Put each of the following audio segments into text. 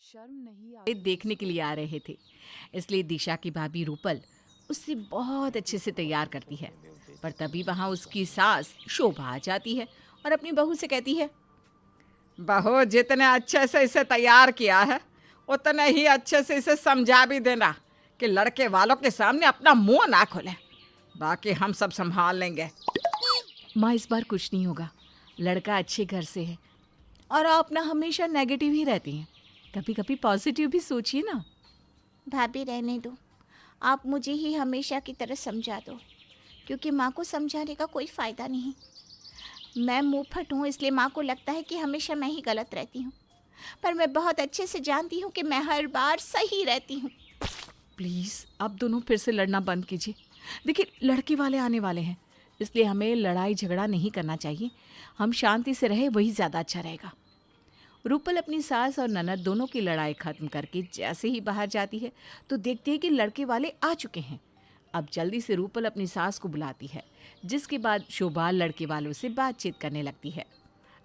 शर्म नहीं आ देखने के लिए आ रहे थे, इसलिए दिशा की भाभी रूपल उससे बहुत अच्छे से तैयार करती है। पर तभी वहाँ उसकी सास शोभा आ जाती है और अपनी बहू से कहती है, बहू, जितने अच्छे से इसे तैयार किया है उतने ही अच्छे से इसे समझा भी देना कि लड़के वालों के सामने अपना मुंह ना खोले। बाकी हम सब संभाल लेंगे। माँ इस बार कुछ नहीं होगा, लड़का अच्छे घर से है और आप ना हमेशा नेगेटिव ही रहती हैं, कभी कभी पॉजिटिव भी सोचिए ना। भाभी रहने दो, आप मुझे ही हमेशा की तरह समझा दो, क्योंकि माँ को समझाने का कोई फ़ायदा नहीं। मैं मुँहफट हूँ, इसलिए माँ को लगता है कि हमेशा मैं ही गलत रहती हूँ, पर मैं बहुत अच्छे से जानती हूँ कि मैं हर बार सही रहती हूँ। प्लीज़ आप दोनों फिर से लड़ना बंद कीजिए। देखिए लड़के वाले आने वाले हैं, इसलिए हमें लड़ाई झगड़ा नहीं करना चाहिए। हम शांति से रहे वही ज़्यादा अच्छा रहेगा। रूपल अपनी सास और ननद दोनों की लड़ाई खत्म करके जैसे ही बाहर जाती है तो देखती है कि लड़के वाले आ चुके हैं। अब जल्दी से रूपल अपनी सास को बुलाती है, जिसके बाद शोभा लड़के वालों से बातचीत करने लगती है।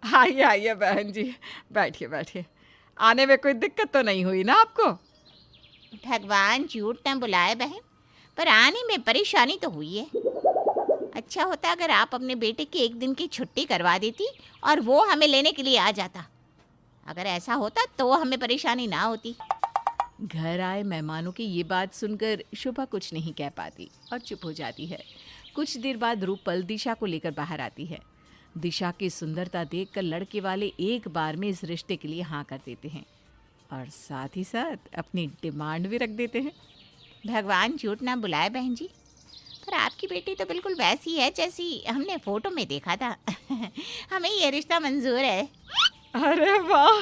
आइए आइए बहन जी, बैठिए बैठिए। आने में कोई दिक्कत तो नहीं हुई ना आपको? भगवान झूठ न बुलाए बहन, पर आने में परेशानी तो हुई है। अच्छा होता अगर आप अपने बेटे की एक दिन की छुट्टी करवा देती और वो हमें लेने के लिए आ जाता। अगर ऐसा होता तो हमें परेशानी ना होती। घर आए मेहमानों की ये बात सुनकर शोभा कुछ नहीं कह पाती और चुप हो जाती है। कुछ देर बाद रूपल दिशा को लेकर बाहर आती है। दिशा की सुंदरता देखकर लड़के वाले एक बार में इस रिश्ते के लिए हाँ कर देते हैं और साथ ही साथ अपनी डिमांड भी रख देते हैं। भगवान झूठ ना बुलाए बहन जी, पर आपकी बेटी तो बिल्कुल वैसी है जैसी हमने फोटो में देखा था। हमें ये रिश्ता मंजूर है। अरे वाह,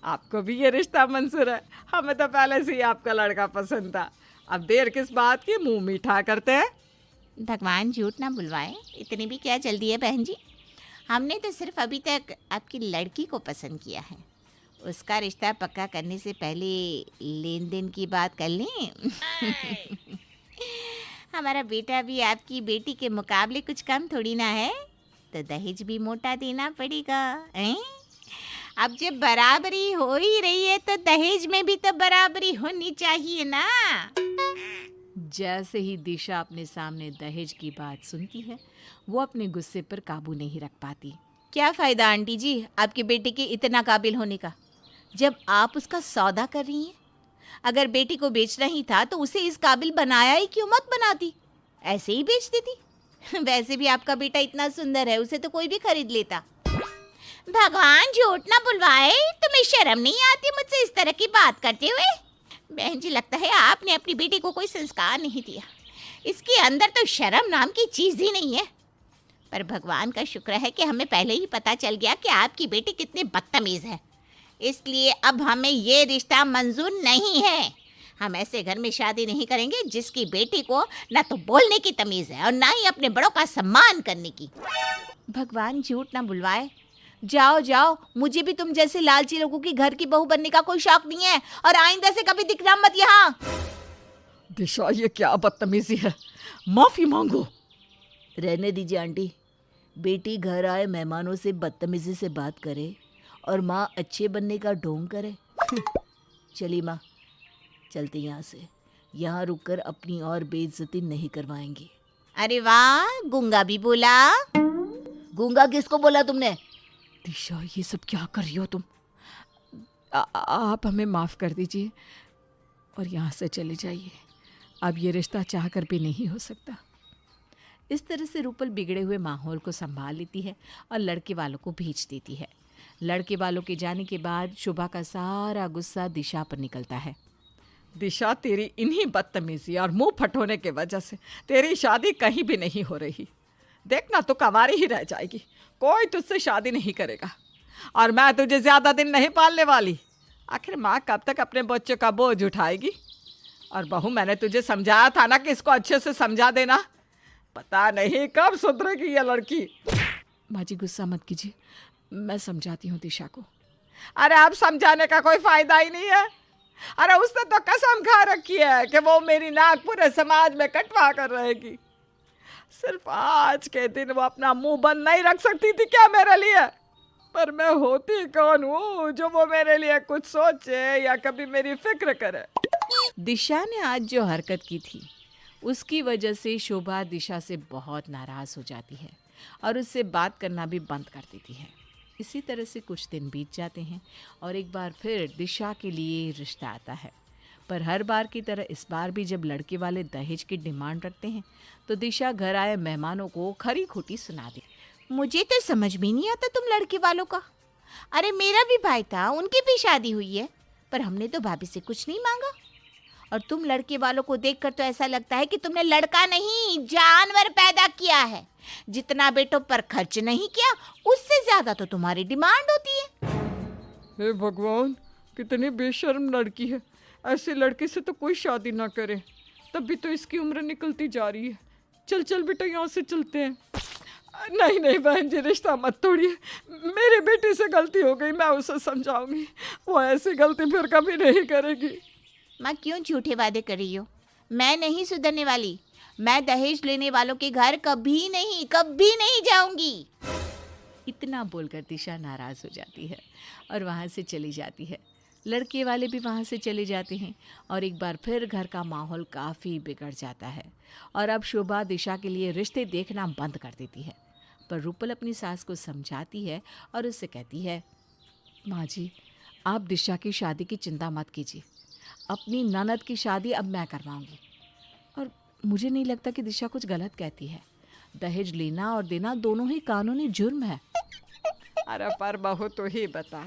आपको भी ये रिश्ता मंजूर है। हमें तो पहले से ही आपका लड़का पसंद था। अब देर किस बात की, मुंह मीठा करते हैं। भगवान झूठ ना बुलवाए, इतनी भी क्या जल्दी है बहन जी। हमने तो सिर्फ अभी तक आपकी लड़की को पसंद किया है। उसका रिश्ता पक्का करने से पहले लेन देन की बात कर लें। हमारा बेटा भी आपकी बेटी के मुकाबले कुछ कम थोड़ी ना है, तो दहेज भी मोटा देना पड़ेगा। अब जब बराबरी हो ही रही है तो दहेज में भी तो बराबरी होनी चाहिए ना। जैसे ही दिशा अपने सामने दहेज की बात सुनती है, वो अपने गुस्से पर काबू नहीं रख पाती। क्या फ़ायदा आंटी जी आपके बेटे के इतना काबिल होने का, जब आप उसका सौदा कर रही हैं। अगर बेटी को बेचना ही था तो उसे इस काबिल बनाया ही क्यों मत बनाती, ऐसे ही बेच देती। वैसे भी आपका बेटा इतना सुंदर है, उसे तो कोई भी खरीद लेता। भगवान झूठ ना बुलवाए, तुम्हें शर्म नहीं आती मुझसे इस तरह की बात करते हुए? बहन जी, लगता है आपने अपनी बेटी को कोई संस्कार नहीं दिया। इसके अंदर तो शर्म नाम की चीज ही नहीं है। पर भगवान का शुक्र है कि हमें पहले ही पता चल गया कि आपकी बेटी कितनी बदतमीज है, इसलिए अब हमें ये रिश्ता मंजूर नहीं है। हम ऐसे घर में शादी नहीं करेंगे जिसकी बेटी को ना तो बोलने की तमीज है और ना ही अपने बड़ों का सम्मान करने की। भगवान झूठ ना बुलवाए, जाओ जाओ, मुझे भी तुम जैसे लालची लोगों की घर की बहू बनने का कोई शौक नहीं है और आइंदा से कभी दिखना मत यहाँ। दिशा, ये क्या बदतमीजी है, माफी मांगो। रहने दीजिए आंटी, बेटी घर आए मेहमानों से बदतमीजी से बात करे और माँ अच्छे बनने का ढोंग करे। चलिए माँ, चलते यहाँ से, यहाँ रुककर अपनी और बेइज्जती नहीं करवाएंगे। अरे वाह, गूंगा भी बोला। गूंगा किसको बोला तुमने? दिशा, ये सब क्या कर रही हो तुम? आप हमें माफ़ कर दीजिए और यहाँ से चले जाइए। अब ये रिश्ता चाह कर भी नहीं हो सकता। इस तरह से रूपल बिगड़े हुए माहौल को संभाल लेती है और लड़के वालों को भेज देती है। लड़के वालों के जाने के बाद शोभा का सारा गुस्सा दिशा पर निकलता है। दिशा, तेरी इन्हीं बदतमीजी और मुंह फटोने के वजह से तेरी शादी कहीं भी नहीं हो रही। देखना, तो कंवारी ही रह जाएगी, कोई तुझसे शादी नहीं करेगा और मैं तुझे ज़्यादा दिन नहीं पालने वाली। आखिर माँ कब तक अपने बच्चों का बोझ उठाएगी? और बहू, मैंने तुझे समझाया था ना कि इसको अच्छे से समझा देना। पता नहीं कब सुधरेगी ये लड़की। माँ जी गुस्सा मत कीजिए, मैं समझाती हूँ दिशा को। अरे अब समझाने का कोई फायदा ही नहीं है। अरे उसने तो कसम खा रखी है कि वो मेरी नाक पूरे समाज में कटवा कर रहेगी। सिर्फ आज के दिन वो अपना मुंह बंद नहीं रख सकती थी क्या मेरे लिए? पर मैं होती कौन हूँ जो वो मेरे लिए कुछ सोचे या कभी मेरी फिक्र करे। दिशा ने आज जो हरकत की थी उसकी वजह से शोभा दिशा से बहुत नाराज हो जाती है और उससे बात करना भी बंद कर देती है। इसी तरह से कुछ दिन बीत जाते हैं और एक बार फिर दिशा के लिए रिश्ता आता है। पर हर बार की तरह इस बार भी जब लड़के वाले दहेज की डिमांड रखते हैं तो दिशा घर आए मेहमानों को खरी खोटी सुना दी। मुझे तो समझ में नहीं आता तुम लड़के वालों का। अरे मेरा भी भाई था, उनकी भी शादी हुई है, पर हमने तो भाभी से कुछ नहीं मांगा। और तुम लड़के वालों को देखकर तो ऐसा लगता है कि तुमने लड़का नहीं जानवर पैदा किया है। जितना बेटों पर खर्च नहीं किया उससे ज्यादा तो तुम्हारी डिमांड होती है। हे भगवान, कितनी बेशर्म लड़की है। ऐसी लड़की से तो कोई शादी ना करे, तब भी तो इसकी उम्र निकलती जा रही है। चल चल बेटा, यहाँ से चलते हैं। नहीं नहीं बहन जी, रिश्ता मत तोड़िए। मेरी बेटी से गलती हो गई, मैं उसे समझाऊंगी। वो ऐसी गलती फिर कभी नहीं करेगी। माँ क्यों झूठे वादे कर रही हो? मैं नहीं सुधरने वाली। मैं दहेज लेने वालों के घर कभी नहीं जाऊंगी। इतना बोलकर दिशा नाराज हो जाती है और वहाँ से चली जाती है। लड़के वाले भी वहाँ से चले जाते हैं और एक बार फिर घर का माहौल काफ़ी बिगड़ जाता है। और अब शोभा दिशा के लिए रिश्ते देखना बंद कर देती है। पर रूपल अपनी सास को समझाती है और उससे कहती है, माँ जी, आप दिशा की शादी की चिंता मत कीजिए। अपनी ननद की शादी अब मैं करवाऊंगी। और मुझे नहीं लगता कि दिशा कुछ गलत कहती है। दहेज लेना और देना दोनों ही कानूनी जुर्म है। अरे पर बहू तो ही बता,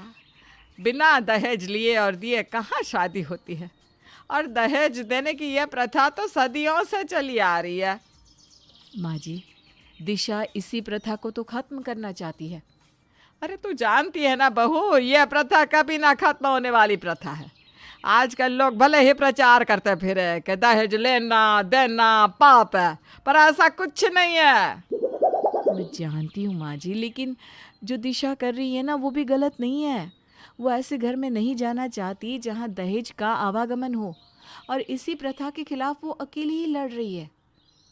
बिना दहेज लिए और दिए कहाँ शादी होती है? और दहेज देने की यह प्रथा तो सदियों से चली आ रही है। माँ जी, दिशा इसी प्रथा को तो खत्म करना चाहती है। अरे तू जानती है ना बहू, यह प्रथा कभी ना खत्म होने वाली प्रथा है। आजकल लोग भले ही प्रचार करते फिरे कि दहेज लेना देना पाप है, पर ऐसा कुछ नहीं है। मैं जानती हूँ माँ जी, लेकिन जो दिशा कर रही है ना वो भी गलत नहीं है। वो ऐसे घर में नहीं जाना चाहती जहाँ दहेज का आवागमन हो, और इसी प्रथा के खिलाफ वो अकेली ही लड़ रही है।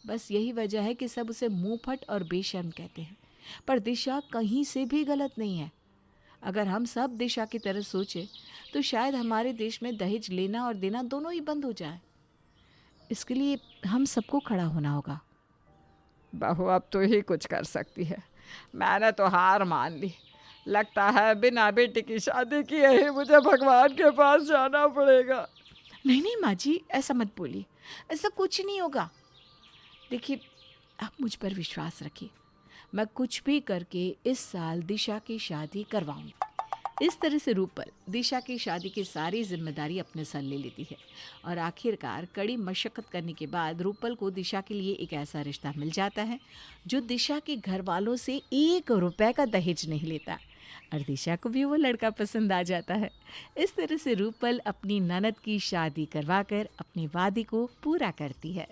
बस यही वजह है कि सब उसे मुंहफट और बेशर्म कहते हैं। पर दिशा कहीं से भी गलत नहीं है। अगर हम सब दिशा की तरह सोचे तो शायद हमारे देश में दहेज लेना और देना दोनों ही बंद हो जाए। इसके लिए हम सबको खड़ा होना होगा। बहू अब तो ही कुछ कर सकती है। मैंने तो हार मान ली। लगता है बिना बेटी की शादी किए ही मुझे भगवान के पास जाना पड़ेगा। नहीं नहीं माँ जी, ऐसा मत बोलिए। ऐसा कुछ नहीं होगा। देखिए, आप मुझ पर विश्वास रखिए। मैं कुछ भी करके इस साल दिशा की शादी करवाऊंगी। इस तरह से रूपल दिशा की शादी की सारी जिम्मेदारी अपने सर ले लेती है और आखिरकार कड़ी मशक्कत करने के बाद रूपल को दिशा के लिए एक ऐसा रिश्ता मिल जाता है जो दिशा के घर वालों से 1 रुपए का दहेज नहीं लेता, और दिशा को भी वो लड़का पसंद आ जाता है। इस तरह से रूपल अपनी ननद की शादी करवाकर अपने वादे को पूरा करती है।